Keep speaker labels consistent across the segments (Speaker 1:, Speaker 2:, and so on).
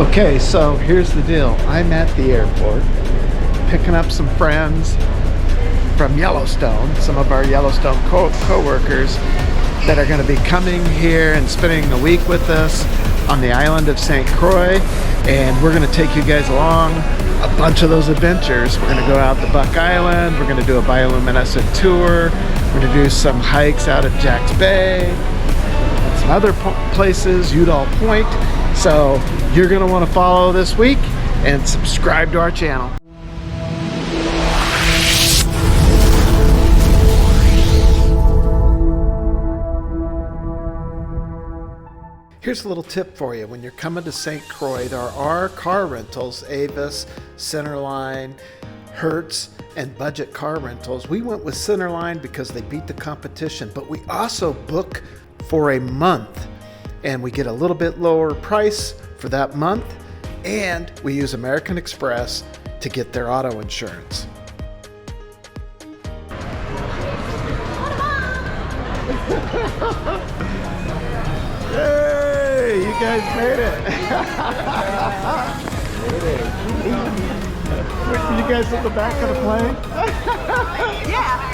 Speaker 1: Okay, so here's the deal. I'm at the airport picking up some friends from Yellowstone, some of our Yellowstone co-workers that are going to be coming here and spending a week with us on the island of St. Croix, and we're going to take you guys along a bunch of those adventures. We're going to go out to Buck Island, we're going to do a bioluminescent tour, we're going to do some hikes out at Jack's Bay, and some other places, Udal Point. So you're going to want to follow this week and subscribe to our channel. Here's a little tip for you. When you're coming to St. Croix, there are car rentals, Avis, Centerline, Hertz, and budget car rentals. We went with Centerline because they beat the competition, but we also book for a month and we get a little bit lower price for that month, and we use American Express to get their auto insurance. Hey, you guys made it. Were you guys at the back of the plane? Yeah.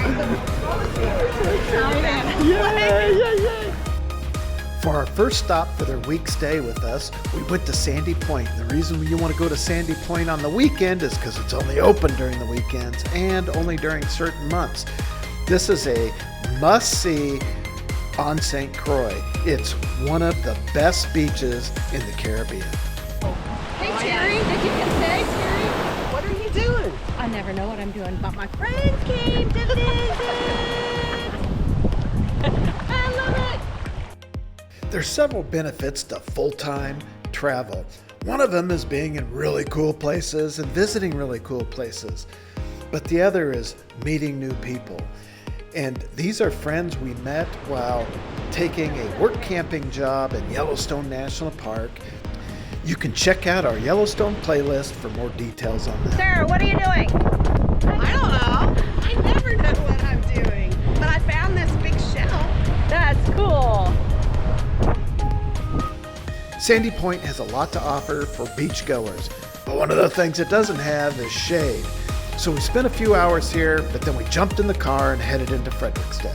Speaker 1: For our first stop for their week stay with us, we went to Sandy Point. The reason you want to go to Sandy Point on the weekend is because it's only open during the weekends and only during certain months. This is a must-see on St. Croix. It's one of the best beaches in the Caribbean.
Speaker 2: Hey Terry, did you get stay, Terry?
Speaker 3: What are you doing?
Speaker 2: I never know what I'm doing, but my friends came to visit. I love it.
Speaker 1: There's several benefits to full-time travel. One of them is being in really cool places and visiting really cool places. But the other is meeting new people. And these are friends we met while taking a work camping job in Yellowstone National Park. You can check out our Yellowstone playlist for more details on that.
Speaker 2: Sarah, what are you doing?
Speaker 3: I don't know. I never know what I'm doing. But I found this big shell.
Speaker 2: That's cool.
Speaker 1: Sandy Point has a lot to offer for beachgoers, but one of the things it doesn't have is shade. So we spent a few hours here, but then we jumped in the car and headed into Frederiksted.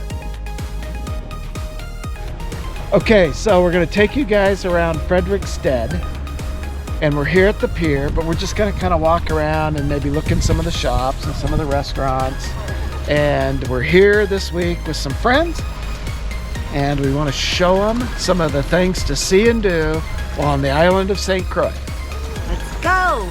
Speaker 1: Okay, so we're going to take you guys around Frederiksted, and we're here at the pier, but we're just going to kind of walk around and maybe look in some of the shops and some of the restaurants. And we're here this week with some friends, and we want to show them some of the things to see and do while on the island of St. Croix.
Speaker 3: Let's go.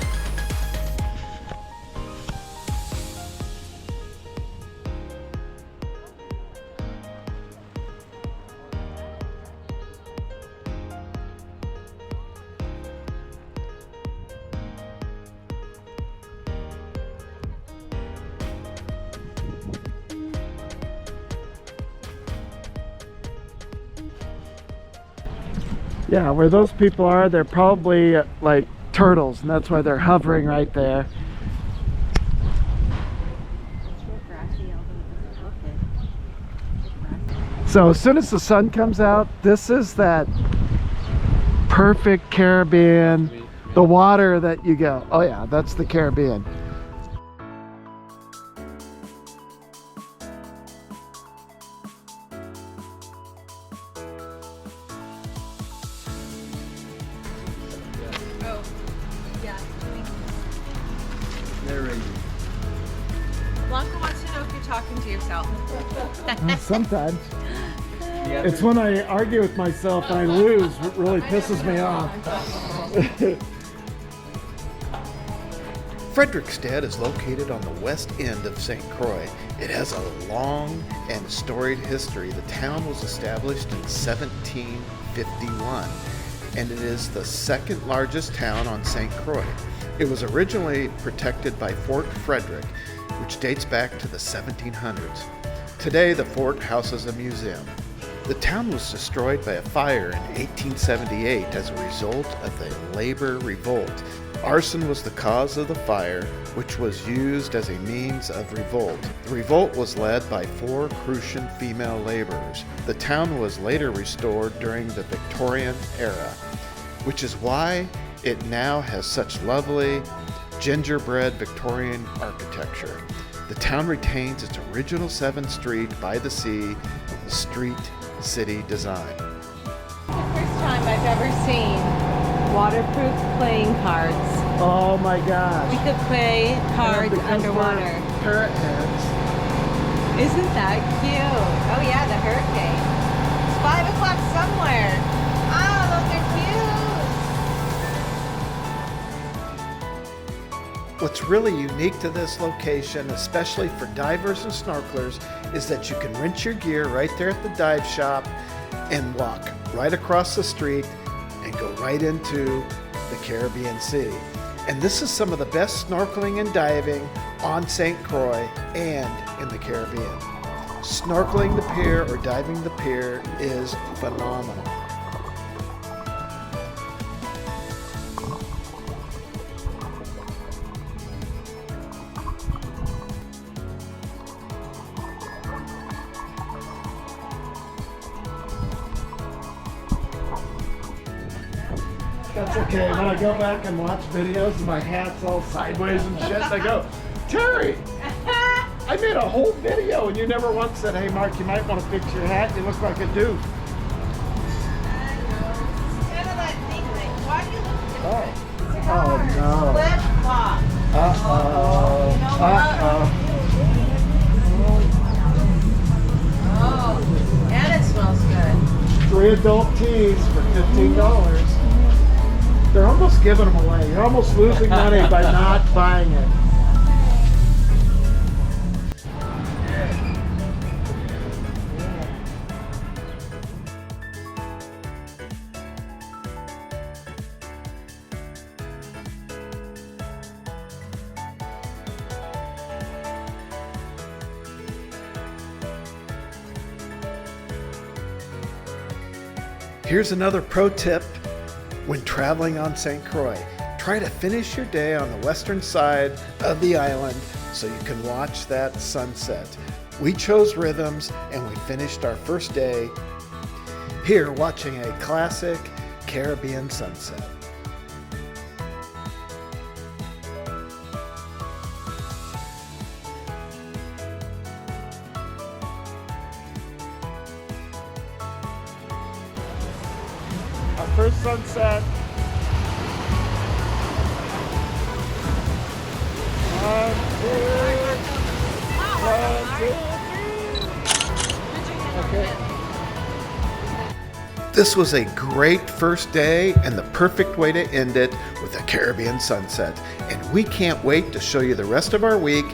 Speaker 1: Yeah, where those people are, they're probably like turtles, and that's why they're hovering right there. So as soon as the sun comes out, this is that perfect Caribbean, the water that you go, oh yeah, that's the Caribbean.
Speaker 3: Blanca wants to know if you're talking to yourself.
Speaker 1: Sometimes. It's when I argue with myself and I lose, it really pisses me off. Frederiksted is located on the west end of St. Croix. It has a long and storied history. The town was established in 1751, and it is the second largest town on St. Croix. It was originally protected by Fort Frederick, which dates back to the 1700s. Today, the fort houses a museum. The town was destroyed by a fire in 1878 as a result of the labor revolt. Arson was the cause of the fire, which was used as a means of revolt. The revolt was led by 4 Croatian female laborers. The town was later restored during the Victorian era, which is why It now has such lovely gingerbread Victorian architecture. The town retains its original 7th Street by the sea street city design.
Speaker 2: The first time I've ever seen waterproof playing cards.
Speaker 4: Oh my gosh.
Speaker 2: We could play cards
Speaker 4: Because
Speaker 2: underwater.
Speaker 4: we're parrot heads.
Speaker 2: Isn't that cute? Oh yeah, the hurricane. It's 5 o'clock somewhere. Oh, those are cute.
Speaker 1: What's really unique to this location, especially for divers and snorkelers, is that you can rent your gear right there at the dive shop and walk right across the street and go right into the Caribbean Sea. And this is some of the best snorkeling and diving on St. Croix and in the Caribbean. Snorkeling the pier or diving the pier is phenomenal.
Speaker 4: That's okay. When I go back and watch videos and my hat's all sideways and shit, I go, Terry, I made a whole video and you never once said, hey Mark, you might want to fix your hat. You look like a doof.
Speaker 3: Kind of that thing, like, why do you look different?
Speaker 4: Oh no.
Speaker 3: Flip flop.
Speaker 4: Uh-oh. Uh-oh.
Speaker 3: Oh, and it smells good.
Speaker 4: 3 adult teas for $15. They're almost giving them away. You're almost losing money by not buying it.
Speaker 1: Here's another pro tip when traveling on St. Croix. Try to finish your day on the western side of the island so you can watch that sunset. We chose Rhythms and we finished our first day here watching a classic Caribbean sunset.
Speaker 4: Our first sunset. One, two. Okay.
Speaker 1: This was a great first day and the perfect way to end it with a Caribbean sunset. And we can't wait to show you the rest of our week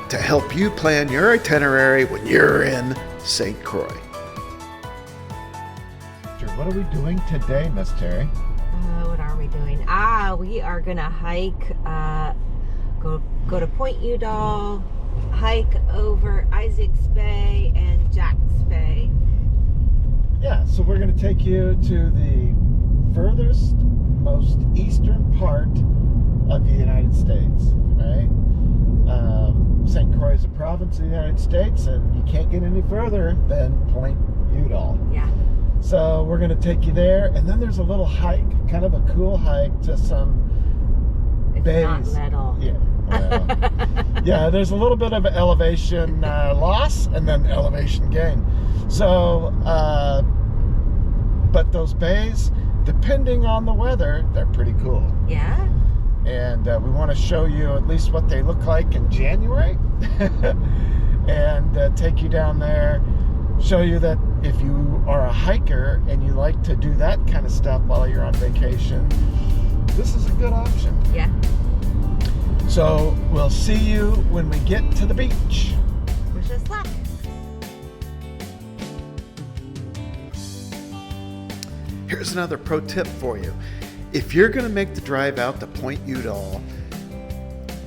Speaker 1: to help you plan your itinerary when you're in St. Croix.
Speaker 4: What are we doing today, Miss Terry?
Speaker 2: What are we doing? We are gonna hike, go to Point Udal, hike over Isaac's Bay and Jack's Bay.
Speaker 4: Yeah, so we're going to take you to the furthest, most eastern part of the United States, right? St. Croix is a province of the United States, and you can't get any further than Point Udal.
Speaker 2: Yeah.
Speaker 4: So we're going to take you there, and then there's a little hike, kind of a cool hike to some
Speaker 2: It's
Speaker 4: bays.
Speaker 2: not little.
Speaker 4: Yeah. Well, yeah, there's a little bit of elevation loss and then elevation gain. So, but those bays, depending on the weather, they're pretty cool.
Speaker 2: Yeah.
Speaker 4: And we want to show you at least what they look like in January and take you down there, show you that if you are a hiker and you like to do that kind of stuff while you're on vacation, this is a good option.
Speaker 2: Yeah.
Speaker 4: So we'll see you when we get to the beach.
Speaker 2: Wish us luck.
Speaker 1: Here's another pro tip for you. If you're going to make the drive out to Point Udal,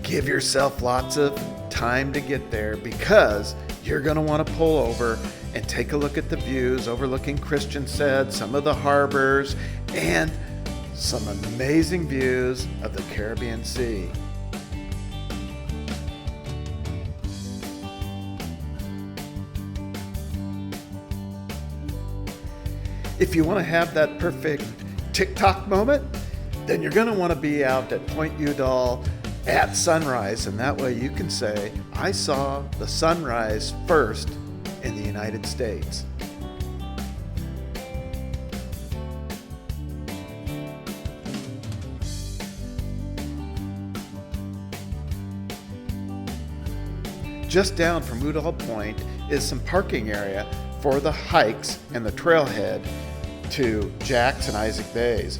Speaker 1: give yourself lots of time to get there because you're going to want to pull over and take a look at the views overlooking Christiansted, some of the harbors, and some amazing views of the Caribbean Sea. If you want to have that perfect TikTok moment, then you're going to want to be out at Point Udal at sunrise, and that way you can say, I saw the sunrise first in the United States. Just down from Udal Point is some parking area for the hikes and the trailhead to Jack's and Isaac Bays.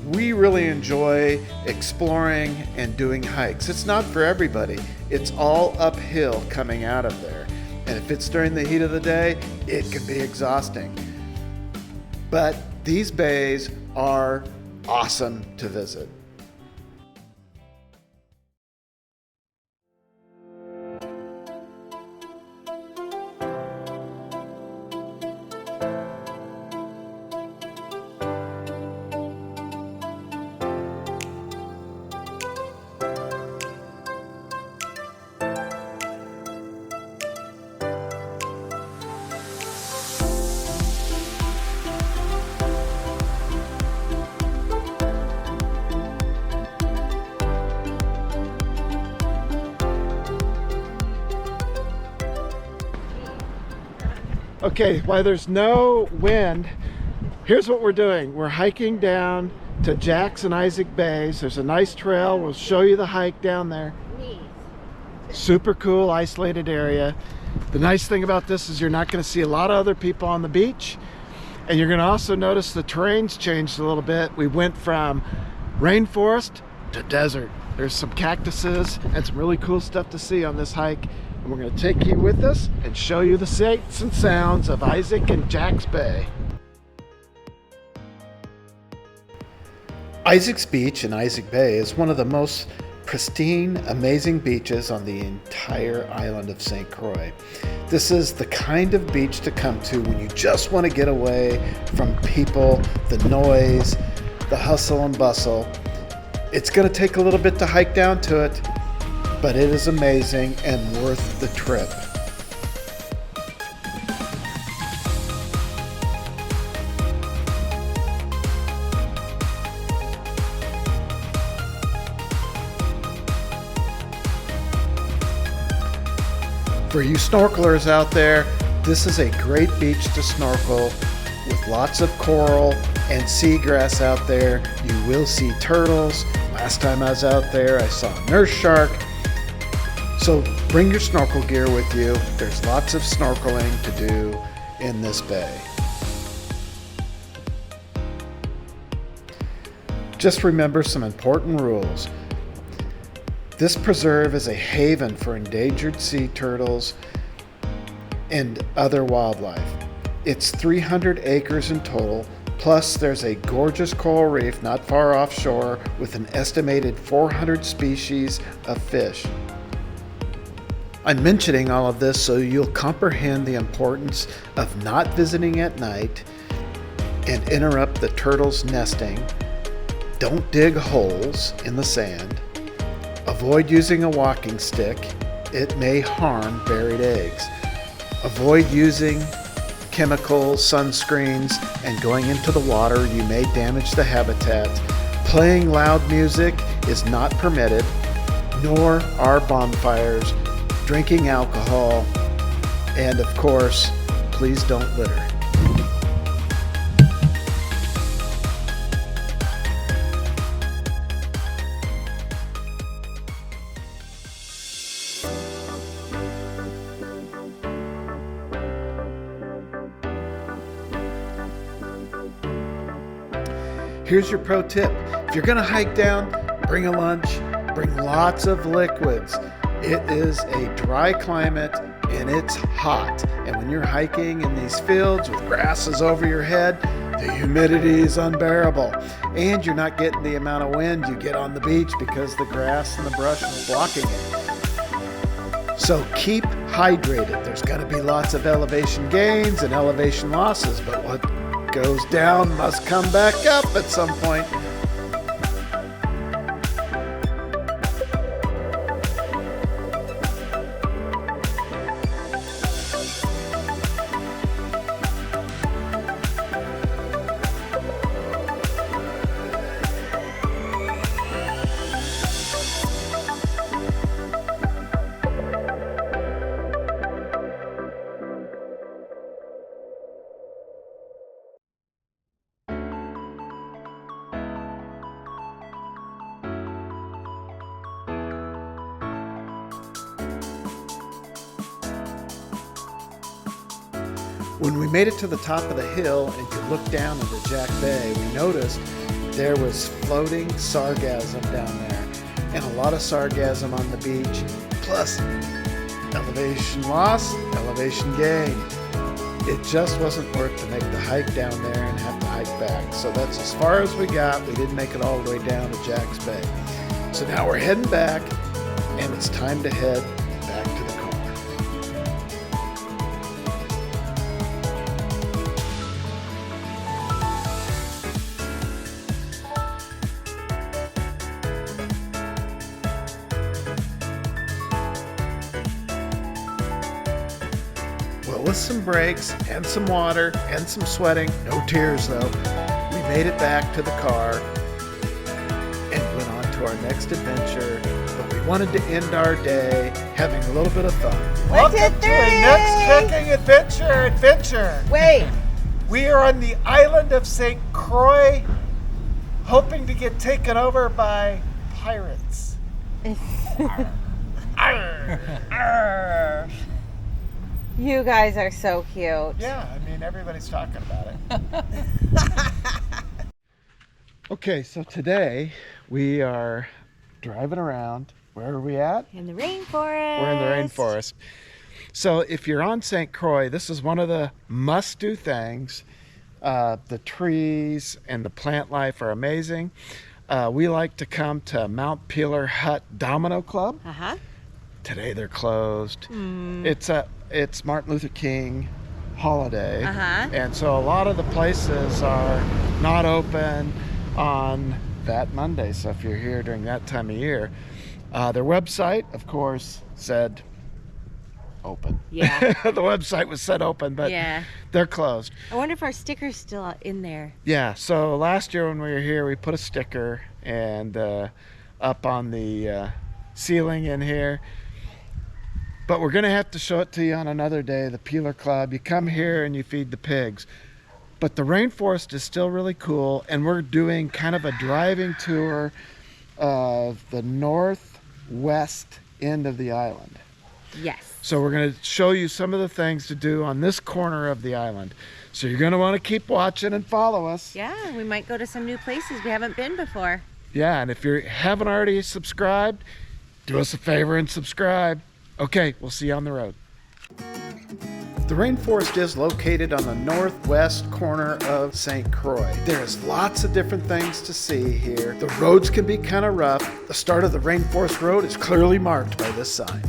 Speaker 1: We really enjoy exploring and doing hikes. It's not for everybody. It's all uphill coming out of there. And if it's during the heat of the day, it can be exhausting. But these bays are awesome to visit.
Speaker 4: Okay, while there's no wind, here's what we're doing. We're hiking down to Jack's and Isaac Bays. There's a nice trail. We'll show you the hike down there. Super cool, isolated area. The nice thing about this is you're not going to see a lot of other people on the beach. And you're going to also notice the terrain's changed a little bit. We went from rainforest to desert. There's some cactuses and some really cool stuff to see on this hike. And we're going to take you with us and show you the sights and sounds of Isaac and Jack's Bay.
Speaker 1: Isaac's Beach in Isaac Bay is one of the most pristine, amazing beaches on the entire island of St. Croix. This is the kind of beach to come to when you just want to get away from people, the noise, the hustle and bustle. It's going to take a little bit to hike down to it, but it is amazing and worth the trip. For you snorkelers out there, this is a great beach to snorkel with lots of coral and seagrass out there. You will see turtles. Last time I was out there, I saw a nurse shark. So bring your snorkel gear with you. There's lots of snorkeling to do in this bay. Just remember some important rules. This preserve is a haven for endangered sea turtles and other wildlife. It's 300 acres in total, plus there's a gorgeous coral reef not far offshore with an estimated 400 species of fish. I'm mentioning all of this so you'll comprehend the importance of not visiting at night and interrupt the turtles' nesting. Don't dig holes in the sand. Avoid using a walking stick. It may harm buried eggs. Avoid using chemicals, sunscreens, and going into the water. You may damage the habitat. Playing loud music is not permitted, nor are bonfires, drinking alcohol, and of course, please don't litter. Here's your pro tip. If you're gonna hike down, bring a lunch, bring lots of liquids. It is a dry climate and it's hot. And when you're hiking in these fields with grasses over your head, the humidity is unbearable. And you're not getting the amount of wind you get on the beach because the grass and the brush is blocking it. So keep hydrated. There's gonna be lots of elevation gains and elevation losses, but what goes down must come back up at some point. When we made it to the top of the hill and could look down into Jack Bay, we noticed there was floating sargassum down there, and a lot of sargassum on the beach, plus elevation loss, elevation gain. It just wasn't worth to make the hike down there and have to hike back. So that's as far as we got. We didn't make it all the way down to Jack's Bay. So now we're heading back, and it's time to head back to the car. Well, with some breaks and some water and some sweating, no tears though, we made it back to the car and went on to our next adventure. But we wanted to end our day having a little bit of fun.
Speaker 4: Welcome to our next kicking adventure.
Speaker 2: Wait.
Speaker 4: We are on the island of St. Croix, hoping to get taken over by pirates. Arr.
Speaker 2: You guys are so cute.
Speaker 4: Yeah, I mean, everybody's talking about it. Okay, so today we are driving around. Where are we at?
Speaker 2: In the rainforest.
Speaker 4: We're in the rainforest. So if you're on St. Croix, this is one of the must-do things. The trees and the plant life are amazing. We like to come to Mount Peeler Hut Domino Club.
Speaker 2: Uh-huh.
Speaker 4: Today they're closed. It's Martin Luther King holiday.
Speaker 2: Uh-huh.
Speaker 4: And so a lot of the places are not open on that Monday. So if you're here during that time of year, their website, of course, said open.
Speaker 2: Yeah.
Speaker 4: The website was said open, but
Speaker 2: Yeah.
Speaker 4: they're closed.
Speaker 2: I wonder if our sticker's still in there.
Speaker 4: Yeah, so last year when we were here, we put a sticker and up on the ceiling in here. But we're going to have to show it to you on another day, the Peeler Club. You come here and you feed the pigs. But the rainforest is still really cool, and we're doing kind of a driving tour of the northwest end of the island.
Speaker 2: Yes.
Speaker 4: So we're going to show you some of the things to do on this corner of the island. So you're going to want to keep watching and follow us.
Speaker 2: Yeah, we might go to some new places we haven't been before.
Speaker 4: Yeah, and if you haven't already subscribed, do us a favor and subscribe. Okay, we'll see you on the road.
Speaker 1: The rainforest is located on the northwest corner of St. Croix. There's lots of different things to see here. The roads can be kind of rough. The start of the rainforest road is clearly marked by this sign.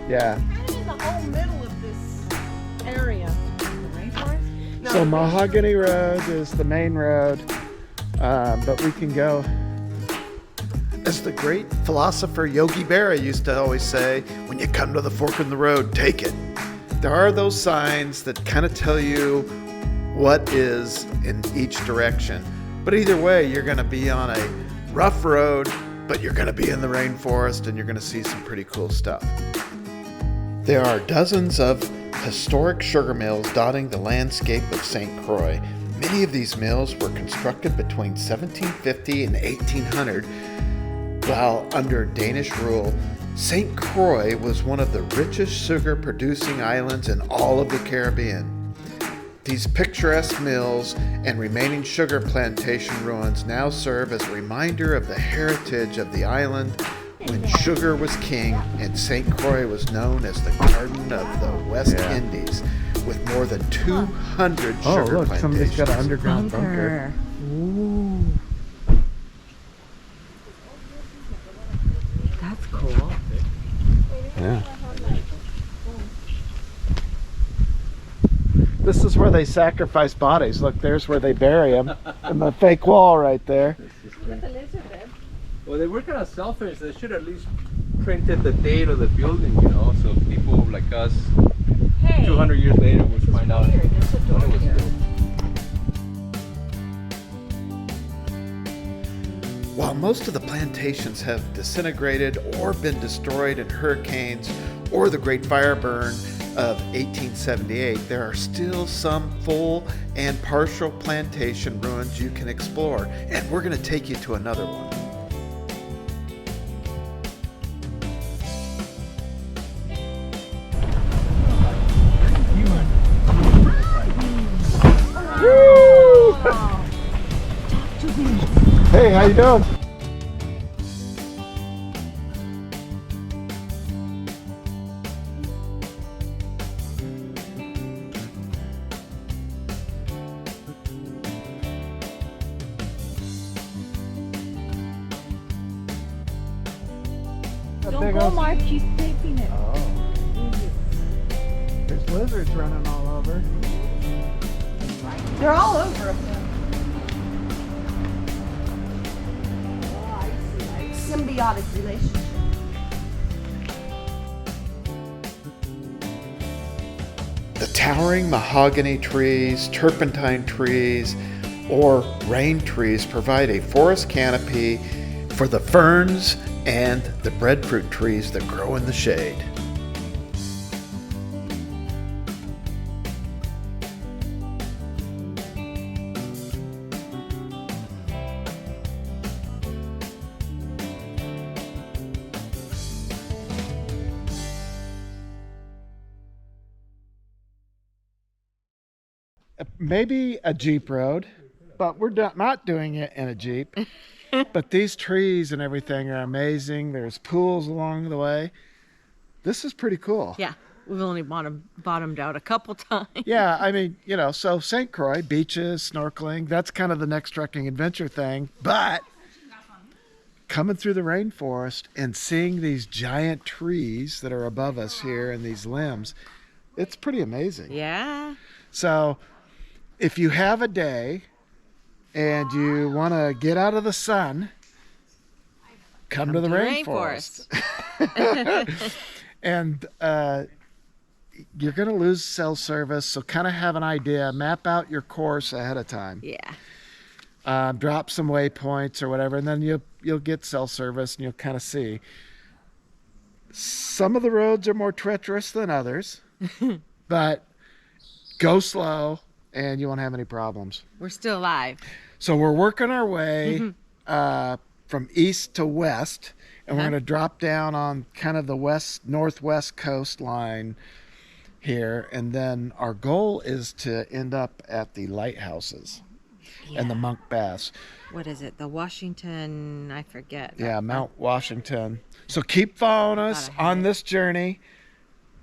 Speaker 4: Yeah.
Speaker 3: Kind of in the whole middle of this area. The rainforest? No,
Speaker 4: So
Speaker 3: the
Speaker 4: Mahogany Road is the main road, but we can go.
Speaker 1: As the great philosopher Yogi Berra used to always say, when you come to the fork in the road, take it. There are those signs that kind of tell you what is in each direction. But either way, you're going to be on a rough road, but you're going to be in the rainforest and you're going to see some pretty cool stuff. There are dozens of historic sugar mills dotting the landscape of St. Croix. Many of these mills were constructed between 1750 and 1800. While under Danish rule, St. Croix was one of the richest sugar-producing islands in all of the Caribbean. These picturesque mills and remaining sugar plantation ruins now serve as a reminder of the heritage of the island when sugar was king and St. Croix was known as the Garden of the West Indies, with more than 200 sugar plantations.
Speaker 4: Somebody's got an underground bunker.
Speaker 2: Ooh. That's cool.
Speaker 4: Yeah. This is where they sacrifice bodies. Look, there's where they bury them. And the fake wall right there.
Speaker 5: Well, they were kind of selfish. They should at least printed the date of the building, you know, so people like us, 200 years later, would find out when it was built.
Speaker 1: While most of the plantations have disintegrated or been destroyed in hurricanes or the Great Fire Burn of 1878, there are still some full and partial plantation ruins you can explore, and we're going to take you to another one.
Speaker 4: Hey, how you doing?
Speaker 3: Don't go, Mark. She's taking it.
Speaker 4: Oh. There's lizards running all over.
Speaker 3: They're all over up there. Oh, I see. Symbiotic relationship.
Speaker 1: The towering mahogany trees, turpentine trees, or rain trees provide a forest canopy for the ferns and the breadfruit trees that grow in the shade.
Speaker 4: Maybe a Jeep road, but we're not doing it in a Jeep. But these trees and everything are amazing. There's pools along the way. This is pretty cool.
Speaker 3: Yeah, we've only bottomed out a couple times.
Speaker 4: Yeah, I mean, you know, so St. Croix, beaches, snorkeling, that's kind of the next trekking adventure thing. But coming through the rainforest and seeing these giant trees that are above us here and these limbs, it's pretty amazing.
Speaker 3: Yeah.
Speaker 4: So if you have a day and you want to get out of the sun, come to the rainforest. And you're going to lose cell service, so kind of have an idea. Map out your course ahead of time.
Speaker 3: Yeah.
Speaker 4: Drop some waypoints or whatever, and then you'll get cell service, and you'll kind of see. Some of the roads are more treacherous than others, but go slow, and you won't have any problems.
Speaker 3: We're still alive.
Speaker 4: So we're working our way from east to west, and we're going to drop down on kind of the northwest coastline here, and then our goal is to end up at the lighthouses and the Monk Bass.
Speaker 2: What is it? The Washington, I forget.
Speaker 4: Yeah, Mount Washington. So keep following us on this journey.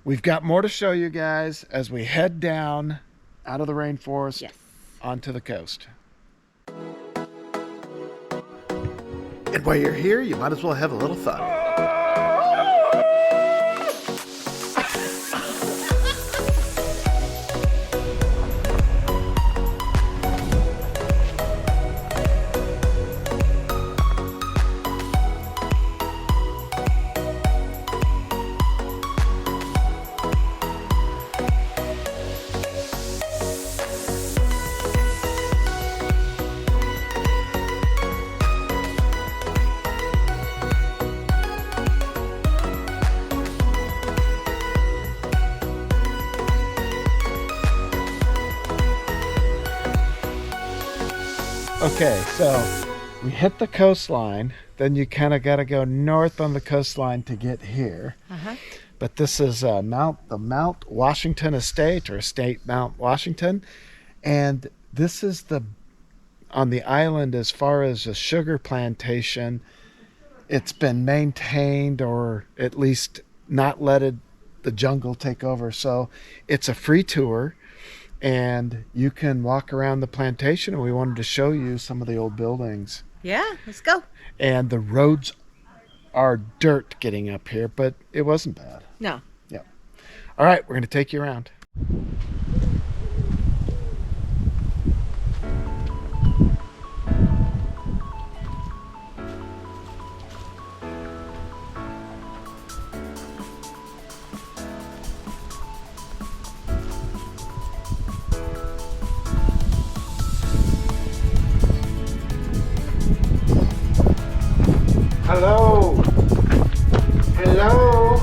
Speaker 4: We've got more to show you guys as we head down out of the rainforest onto the coast.
Speaker 1: And while you're here, you might as well have a little fun.
Speaker 4: Okay, so we hit the coastline, then you kind of got to go north on the coastline to get here. But this is the Mount Washington Estate, or Estate Mount Washington, and this is on the island as far as a sugar plantation. It's been maintained, or at least not let the jungle take over. So it's a free tour, and you can walk around the plantation, and we wanted to show you some of the old buildings.
Speaker 3: Yeah, let's go.
Speaker 4: And the roads are dirt getting up here, but it wasn't bad.
Speaker 3: No.
Speaker 4: Yeah. All right, we're going to take you around. Hello. Hello.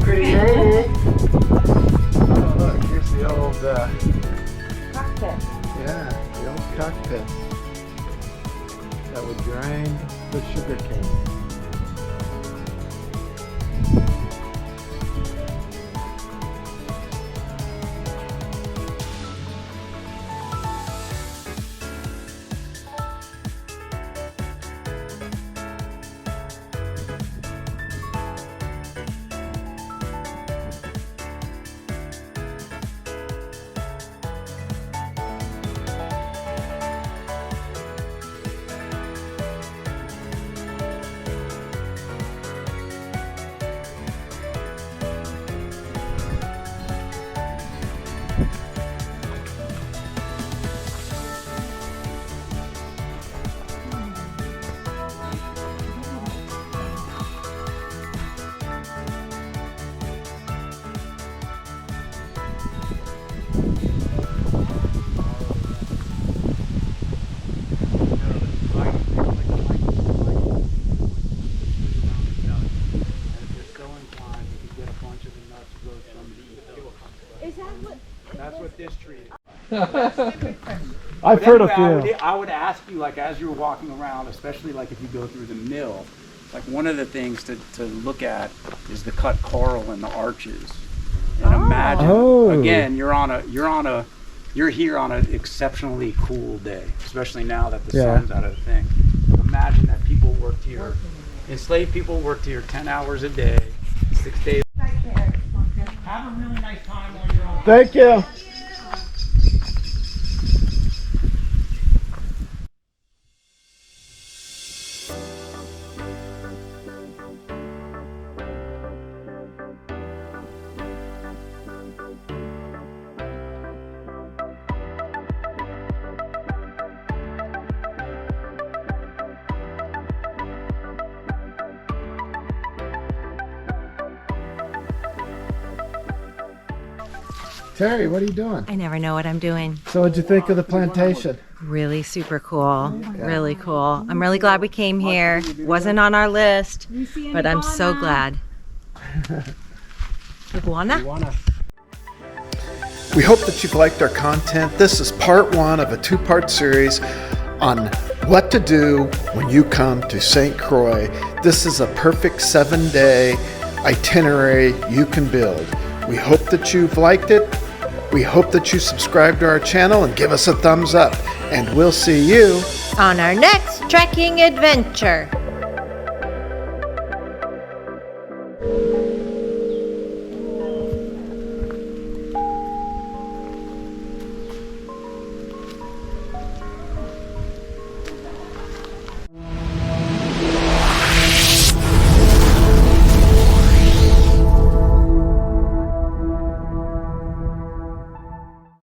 Speaker 4: Pretty lady. Oh, look, here's the old
Speaker 3: Cockpit.
Speaker 4: yeah, the old cockpit that would grind the sugar cane. I've heard a few.
Speaker 6: I would ask you, like, as you were walking around, especially like if you go through the mill, like one of the things to look at is the cut coral and the arches. And imagine, again, you're here on an exceptionally cool day, especially now that the sun's out of the thing. Imagine that people worked here, enslaved people worked here 10 hours a day, 6 days. Have a really nice time while you're on.
Speaker 4: Thank you. Terry, what are you doing?
Speaker 2: I never know what I'm doing.
Speaker 4: So what'd you think of the plantation?
Speaker 2: Really super cool. Really cool. I'm really glad we came here. Wasn't on our list, but I'm so glad. Iguana?
Speaker 1: We hope that you've liked our content. This is part 1 of a 2-part series on what to do when you come to St. Croix. This is a perfect 7-day itinerary you can build. We hope that you've liked it. We hope that you subscribe to our channel and give us a thumbs up. And we'll see you
Speaker 2: on our next trekking adventure.